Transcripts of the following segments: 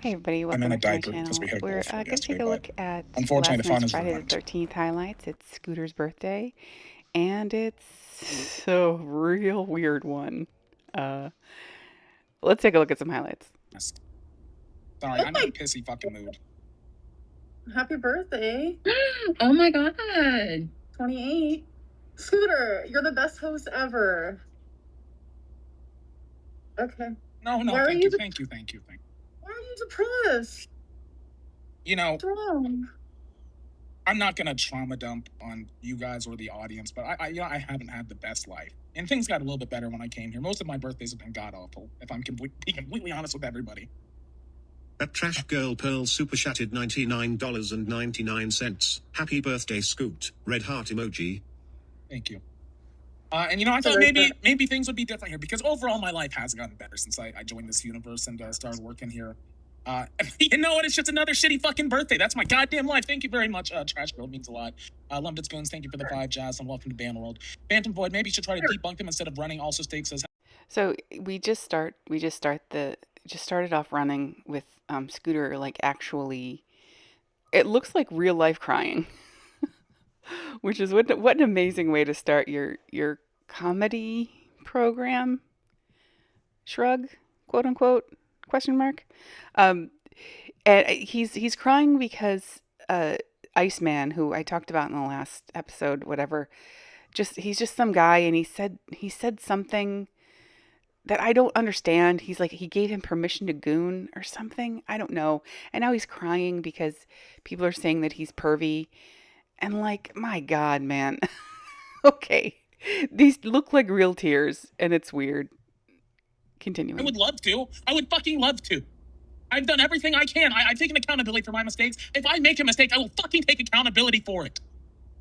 Hey everybody, I'm in welcome a back to my diaper because channel. we had We're golf going to yesterday, take a but look at unfortunately the last fun night's is Friday the ruined. 13th highlights. It's Scooter's birthday, and it's a real weird one. Uh, let's take a look at some highlights. Sorry, I'm in a pissy fucking mood. Happy birthday. Oh my god. 28. Scooter, you're the best host ever. Okay. No, Why thank you. Why are you depressed? You know, What's wrong? I'm not gonna trauma dump on you guys or the audience, but I haven't had the best life. And things got a little bit better when I came here. Most of my birthdays have been god awful, if I'm being completely honest with everybody. That trash girl Pearl super chatted $99.99. Happy birthday, Scoot. Red heart emoji. Thank you. And I thought maybe things would be different here because overall my life has gotten better since I joined this universe and started working here. You know what? It's just another shitty fucking birthday. That's my goddamn life. Thank you very much, Trash Girl. It means a lot. London Spoons, thank you for the 5 jazz and welcome to Ban World. Phantom Void, maybe you should try to debunk them instead of running. Also, Steak says. So we just started off running with Scooter like actually. It looks like real life crying, which is what an amazing way to start your comedy program. Shrug, quote unquote, question mark. Um, and he's crying because Iceman, who I talked about in the last episode, whatever, he's just some guy, and he said something that I don't understand. He's like he gave him permission to goon or something. I don't know. And now he's crying because people are saying that he's pervy. And like, my God, man. Okay. These look like real tears, and it's weird. Continuing. I would love to. I would fucking love to. I've done everything I can. I've taken accountability for my mistakes. If I make a mistake, I will fucking take accountability for it.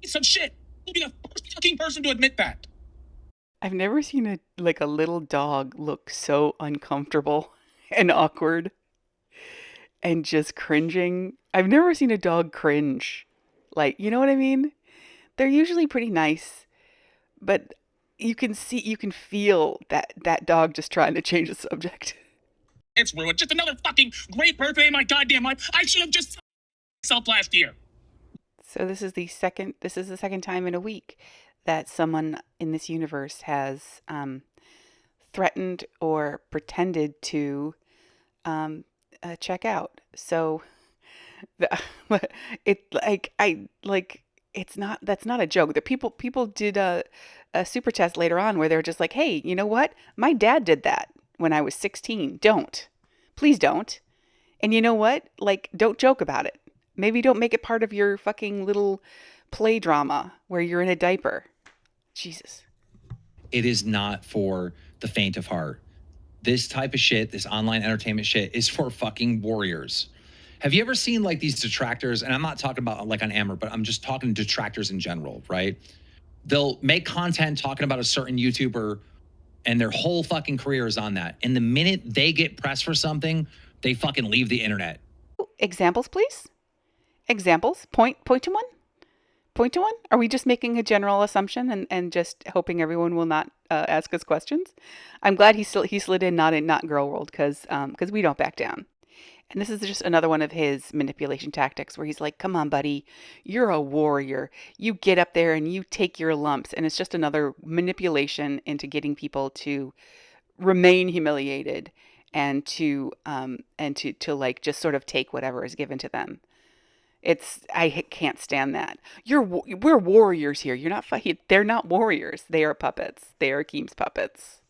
Piece of shit. You'll be the first fucking person to admit that. I've never seen a little dog look so uncomfortable and awkward and just cringing. I've never seen a dog cringe. Like, you know what I mean? They're usually pretty nice, but you can feel that dog just trying to change the subject. It's ruined. Just another fucking great birthday in my goddamn life. I should have just myself last year. So this is the second time in a week that someone in this universe has threatened or pretended to check out. So that's not a joke. The people did a super test later on where they're just like, hey, you know what? My dad did that when I was 16. Please don't. And you know what? Like, don't joke about it. Maybe don't make it part of your fucking little play drama where you're in a diaper. Jesus. It is not for the faint of heart. This type of shit, this online entertainment shit, is for fucking warriors. Have you ever seen like these detractors? And I'm not talking about like on Amber, but I'm just talking detractors in general, right? They'll make content talking about a certain YouTuber and their whole fucking career is on that. And the minute they get pressed for something, they fucking leave the internet. Examples, please? Examples? Point to one? Point to one? Are we just making a general assumption and just hoping everyone will not ask us questions? I'm glad he slid in not Girl World because we don't back down. And this is just another one of his manipulation tactics where he's like, come on, buddy, you're a warrior. You get up there and you take your lumps. And it's just another manipulation into getting people to remain humiliated and to like just sort of take whatever is given to them. I can't stand that. We're warriors here. You're not. They're not warriors. They are puppets. They are Keem's puppets.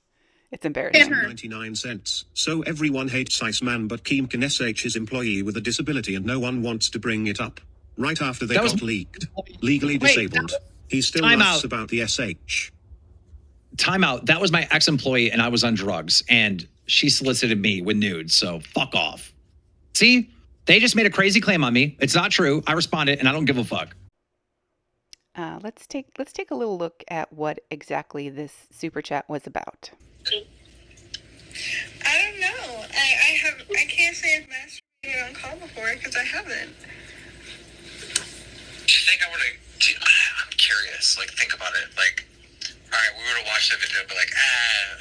It's embarrassing. 99 cents. So everyone hates Iceman, but Keem can SH his employee with a disability and no one wants to bring it up. Right after they got leaked. Legally disabled. He still laughs about the SH. Time out. That was my ex-employee and I was on drugs and she solicited me with nudes. So fuck off. See? They just made a crazy claim on me. It's not true. I responded and I don't give a fuck. Let's take a little look at what exactly this super chat was about. I don't know. I can't say I've masturbated on call before because I haven't. Do you think I would have? I'm curious. Like, think about it. Like, all right, we would have watched the video, but like,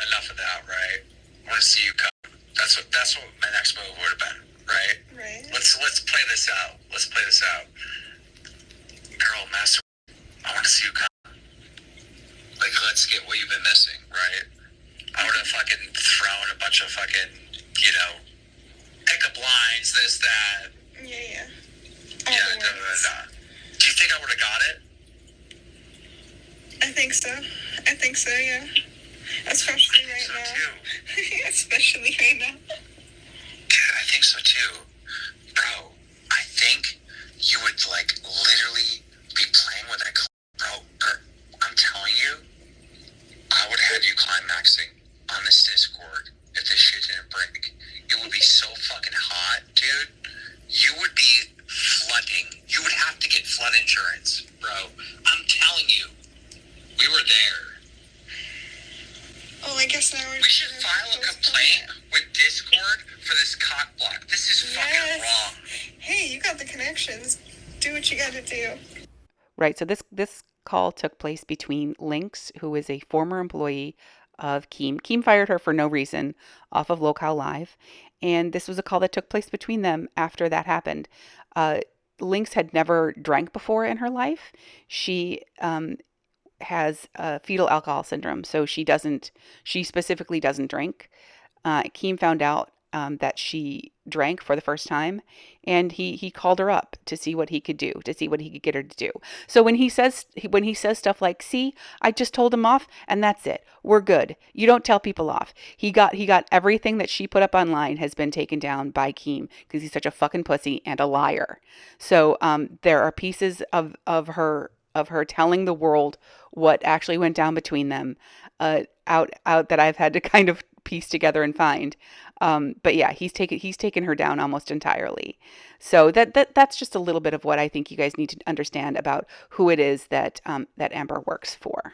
enough of that, right? I want to see you come. That's what my next move would have been, right? Right. Let's play this out. Let's play this out. Girl, master, I want to see you come. Like, let's get what you've been missing, right? I would have fucking thrown a bunch of fucking, you know, pickup lines, this, that. Yeah. Yeah, da, da, da, da. Do you think I would have got it? I think so. Yeah. Especially right so now. Too. Especially right now. Dude, I think so too. Bro, I think you would, like, literally be playing with that. Bro, I'm telling you, I would have had you climaxing on this Discord if this shit didn't break. It would be so fucking hot, dude. You would be flooding. You would have to get flood insurance, bro. I'm telling you. We were there. Oh, I guess now We should file a complaint with Discord for this cock block. This is fucking wrong. Hey, you got the connections. Do what you gotta do. Right. So this call took place between Lynx, who is a former employee of Keem. Keem fired her for no reason off of Locale Live, and this was a call that took place between them after that happened. Lynx had never drank before in her life. She has fetal alcohol syndrome, so she specifically doesn't drink. Keem found out that she drank for the first time, and he called her up to see what he could do, to see what he could get her to do. So when he says stuff like, "See, I just told him off, and that's it. We're good. You don't tell people off." He got everything that she put up online has been taken down by Keem because he's such a fucking pussy and a liar. So there are pieces of her telling the world what actually went down between them, out that I've had to kind of piece together and find. But yeah, he's taken her down almost entirely. So that's just a little bit of what I think you guys need to understand about who it is that that Amber works for.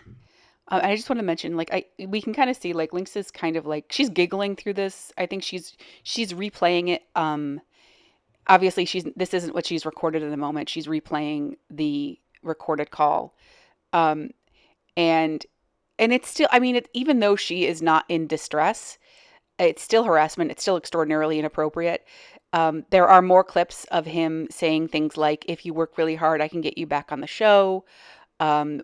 I just want to mention, like, we can kind of see, like, Lynx is kind of like, she's giggling through this. I think she's replaying it. Obviously, this isn't what she's recorded in the moment. She's replaying the recorded call, um, and it's still. I mean, even though she is not in distress, it's still harassment. It's still extraordinarily inappropriate. There are more clips of him saying things like, "If you work really hard, I can get you back on the show.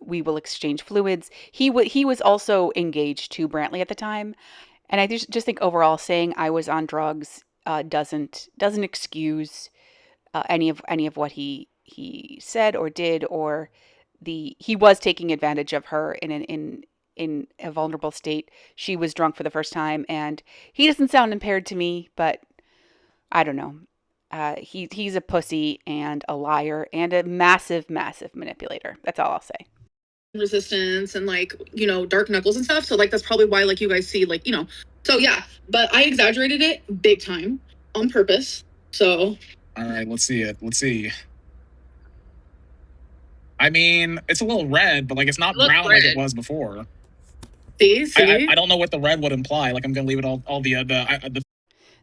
We will exchange fluids." He was also engaged to Brantley at the time, and I just think overall saying I was on drugs doesn't excuse any of what he said or did, or he was taking advantage of her in a vulnerable state. She was drunk for the first time, and he doesn't sound impaired to me, but I don't know. He's a pussy and a liar and a massive, massive manipulator. That's all I'll say. Resistance and, like, dark knuckles and stuff. So, like, that's probably why, like, you guys see, like, So yeah, but I exaggerated it big time on purpose. So. All right, let's see it. Let's see. I mean, it's a little red, but, like, it's not brown like it was before. See? I don't know what the red would imply. Like, I'm gonna leave it all the.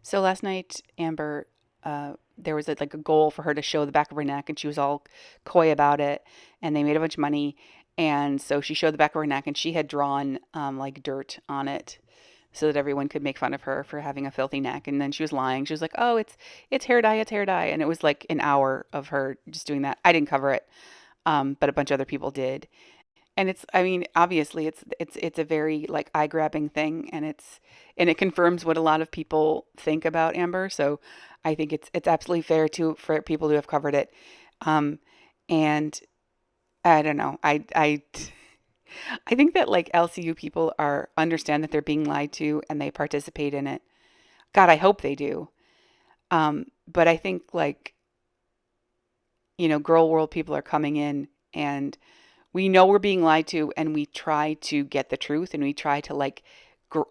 So last night, Amber, there was like a goal for her to show the back of her neck, and she was all coy about it. And they made a bunch of money, and so she showed the back of her neck, and she had drawn like dirt on it, so that everyone could make fun of her for having a filthy neck. And then she was lying. She was like, "Oh, it's hair dye, it's hair dye," and it was like an hour of her just doing that. I didn't cover it, but a bunch of other people did. And I mean, obviously it's a very like eye-grabbing thing, and it confirms what a lot of people think about Amber. So I think it's absolutely fair for people who have covered it. And I don't know. I think that, like, LCU people understand that they're being lied to, and they participate in it. God, I hope they do. But I think, like, girl world people are coming in, and we know we're being lied to, and we try to get the truth, and we try to, like,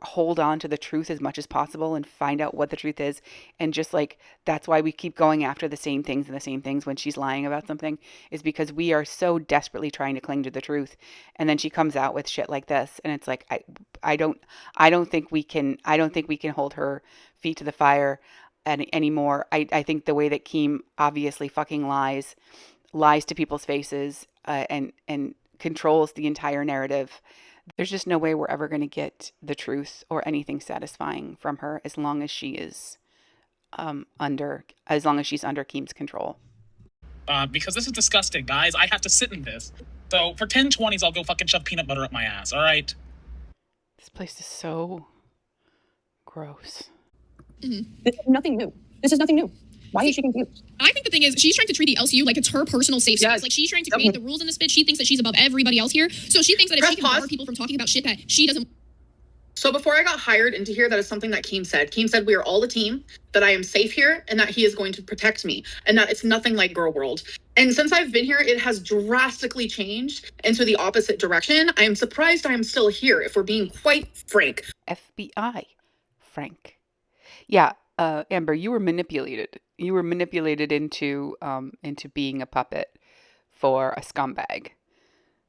hold on to the truth as much as possible and find out what the truth is. And just, like, that's why we keep going after the same things and the same things when she's lying about something, is because we are so desperately trying to cling to the truth. And then she comes out with shit like this, and it's like, I don't think we can hold her feet to the fire anymore. I think the way that Keem obviously fucking lies to people's faces, and controls the entire narrative. There's just no way we're ever going to get the truth or anything satisfying from her as long as she is under, as long as she's under Keem's control. Because this is disgusting, guys. I have to sit in this. So for 10/20s, I'll go fucking shove peanut butter up my ass, all right? This place is so gross. Mm-hmm. This is nothing new. Why is she confused? I think the thing is, she's trying to treat the LCU like it's her personal safe space. Like, she's trying to create the rules in this bitch. She thinks that she's above everybody else here. So she thinks that if she can bar people from talking about shit that she doesn't... So before I got hired into here, that is something that Keem said. Keem said we are all a team, that I am safe here, and that he is going to protect me, and that it's nothing like Girl World. And since I've been here, it has drastically changed into the opposite direction. I am surprised I am still here, if we're being quite frank. FBI, Frank. Yeah, Amber, you were manipulated. You were manipulated into being a puppet for a scumbag.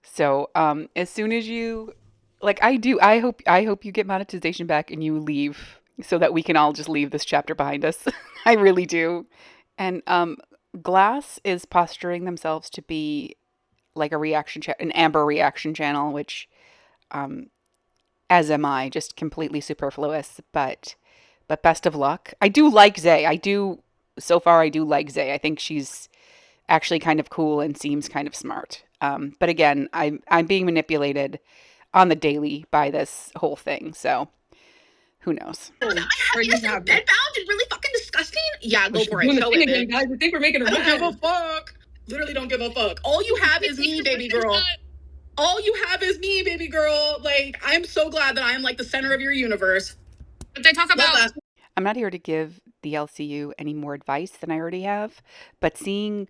So as soon as you... Like, I hope you get monetization back and you leave so that we can all just leave this chapter behind us. I really do. And Glass is posturing themselves to be like an Amber reaction channel, which, as am I, just completely superfluous. But best of luck. I do like Zay. So far I do like Zay. I think she's actually kind of cool and seems kind of smart. But again, I'm being manipulated on the daily by this whole thing, so who knows? I have you bedbound and really fucking disgusting? Yeah, go for it. Show it, again, guys. I think we're making I don't give a fuck. Literally don't give a fuck. All you have is me, baby girl. All you have is me, baby girl. Like, I'm so glad that I am like the center of your universe. But they talk about... I'm not here to give the LCU any more advice than I already have, but seeing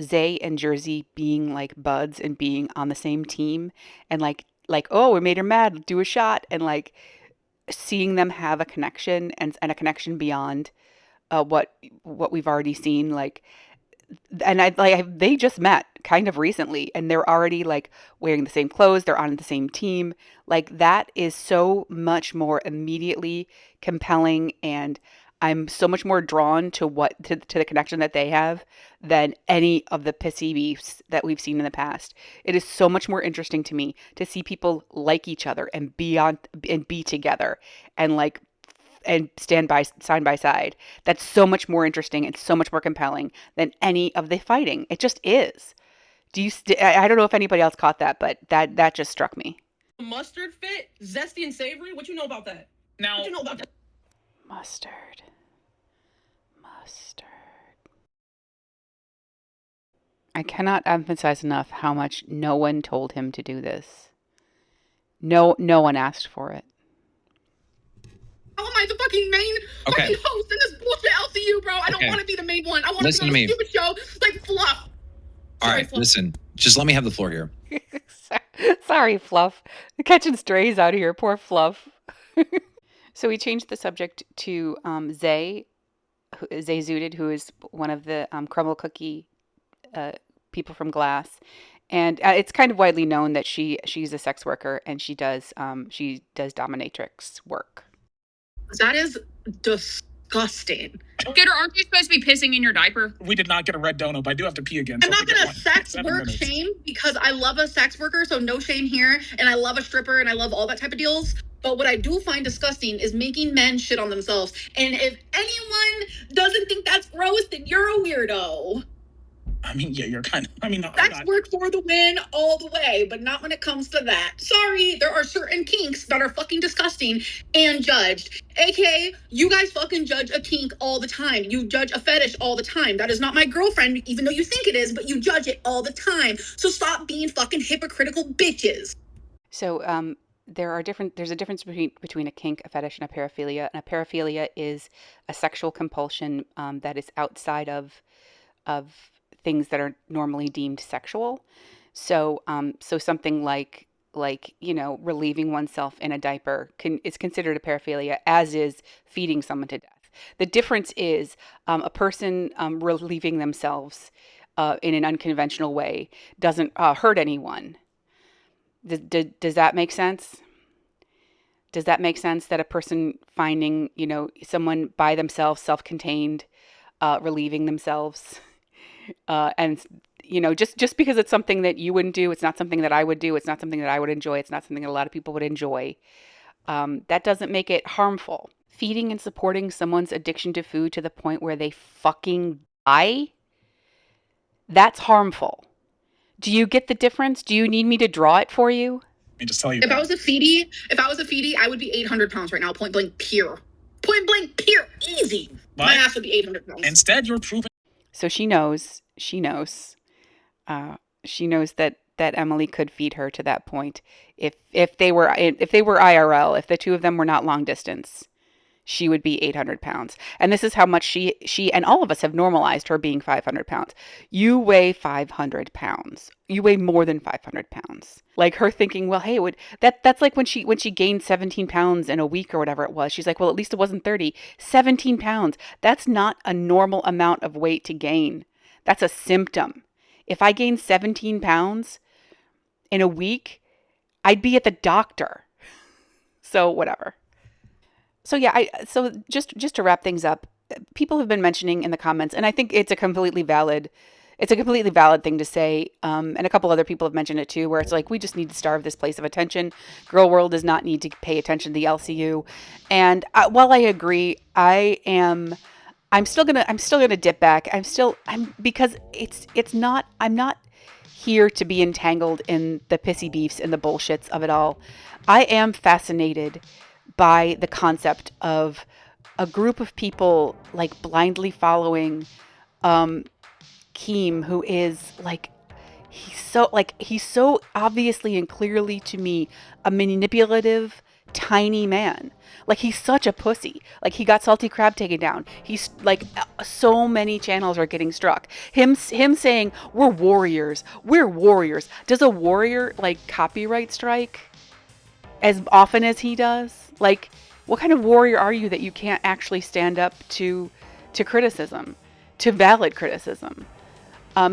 Zay and Jersey being like buds and being on the same team and like, oh, we made her mad, do a shot, and like seeing them have a connection and a connection beyond what we've already seen, like, and they just met kind of recently and they're already like wearing the same clothes, they're on the same team. Like, that is so much more immediately compelling, and I'm so much more drawn to the connection that they have than any of the pissy beefs that we've seen in the past. It is so much more interesting to me to see people like each other and be together and stand side by side. That's so much more interesting and so much more compelling than any of the fighting. It just is. I don't know if anybody else caught that, but that just struck me. Mustard fit, zesty and savory. What you know about that? Now, what you know about that? Mustard. I cannot emphasize enough how much no one told him to do this. No one asked for it. How am I the fucking main fucking host in this bullshit LCU, bro? I don't want to be the main one. I want to be on a stupid show like Fluff. All right, listen. Just let me have the floor here. Sorry, Fluff. Catching strays out of here. Poor Fluff. So we changed the subject to Zay Zooted, who is one of the crumble cookie people from Glass, and it's kind of widely known that she's a sex worker and she does dominatrix work. That is disgusting. Gator, aren't you supposed to be pissing in your diaper? We did not get a red donut, but I do have to pee again. I'm not gonna sex work shame because I love a sex worker, so no shame here, and I love a stripper and I love all that type of deals. But what I do find disgusting is making men shit on themselves. And if anyone doesn't think that's gross, then you're a weirdo. I mean, yeah, you're kind of... Sex work for the win all the way, but not when it comes to that. Sorry, there are certain kinks that are fucking disgusting and judged. AKA, you guys fucking judge a kink all the time. You judge a fetish all the time. That is not my girlfriend, even though you think it is, but you judge it all the time. So stop being fucking hypocritical bitches. So, there's a difference between a kink, a fetish, and a paraphilia. And a paraphilia is a sexual compulsion that is outside of things that are normally deemed sexual. So something like relieving oneself in a diaper is considered a paraphilia, as is feeding someone to death. The difference is a person relieving themselves in an unconventional way doesn't hurt anyone. Does that make sense? Does that make sense that a person finding, someone by themselves, self-contained, relieving themselves, and just because it's something that you wouldn't do, it's not something that I would do, it's not something that I would enjoy, it's not something that a lot of people would enjoy, that doesn't make it harmful. feeding and supporting someone's addiction to food to the point where they fucking die, that's harmful. Do you get the difference? Do you need me to draw it for you? Let me just tell you. If I was a feedie, I would be 800 pounds right now, point blank pure. Point blank pure, easy. But my ass would be 800 pounds. Instead, you're proving. So she knows that Emily could feed her to that point if they were IRL, if the two of them were not long distance. She would be 800 pounds. And this is how much she and all of us have normalized her being 500 pounds. You weigh 500 pounds. You weigh more than 500 pounds. Like her thinking, well, hey, that's like when she gained 17 pounds in a week or whatever it was. She's like, well, at least it wasn't 30. 17 pounds. That's not a normal amount of weight to gain. That's a symptom. If I gained 17 pounds in a week, I'd be at the doctor. So whatever. So yeah, so just to wrap things up, people have been mentioning in the comments, and I think it's a completely valid thing to say. And a couple other people have mentioned it too, where it's like, we just need to starve this place of attention. Girl World does not need to pay attention to the LCU. And while I agree, I'm still gonna dip back. Because I'm not here to be entangled in the pissy beefs and the bullshits of it all. I am fascinated by the concept of a group of people like blindly following Keem, who is he's so obviously and clearly to me a manipulative tiny man. Like, he's such a pussy. Like, he got Salty Crab taken down. He's like, so many channels are getting struck. Him saying we're warriors. Does a warrior like copyright strike as often as he does? Like, what kind of warrior are you that you can't actually stand up to criticism, to valid criticism?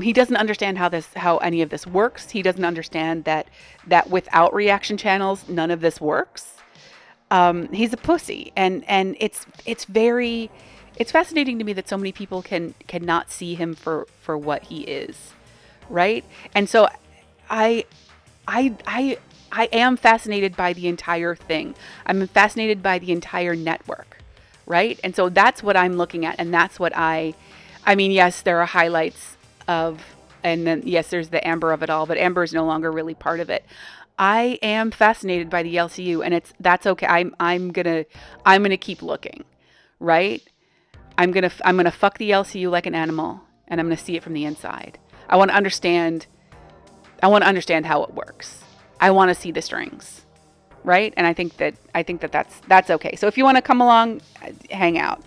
He doesn't understand how any of this works. He doesn't understand that without reaction channels, none of this works. He's a pussy, and it's fascinating to me that so many people cannot see him for what he is, right? And so I am fascinated by the entire thing. I'm fascinated by the entire network, right? And so that's what I'm looking at, and that's what I mean, yes, there are highlights of, and then yes, there's the Amber of it all, but Amber is no longer really part of it. I am fascinated by the LCU, and that's okay. I'm gonna keep looking, right? I'm gonna fuck the LCU like an animal, and I'm gonna see it from the inside. I want to understand how it works. I want to see the strings, right? And I think that that's okay. So if you want to come along, hang out.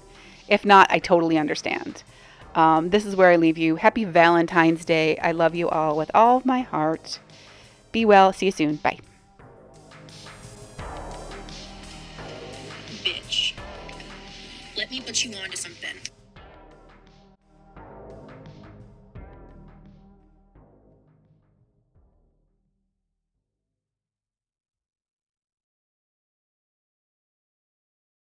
If not, I totally understand. This is where I leave you. Happy Valentine's Day. I love you all with all of my heart. Be well. See you soon. Bye. Bitch. Let me put you on to something.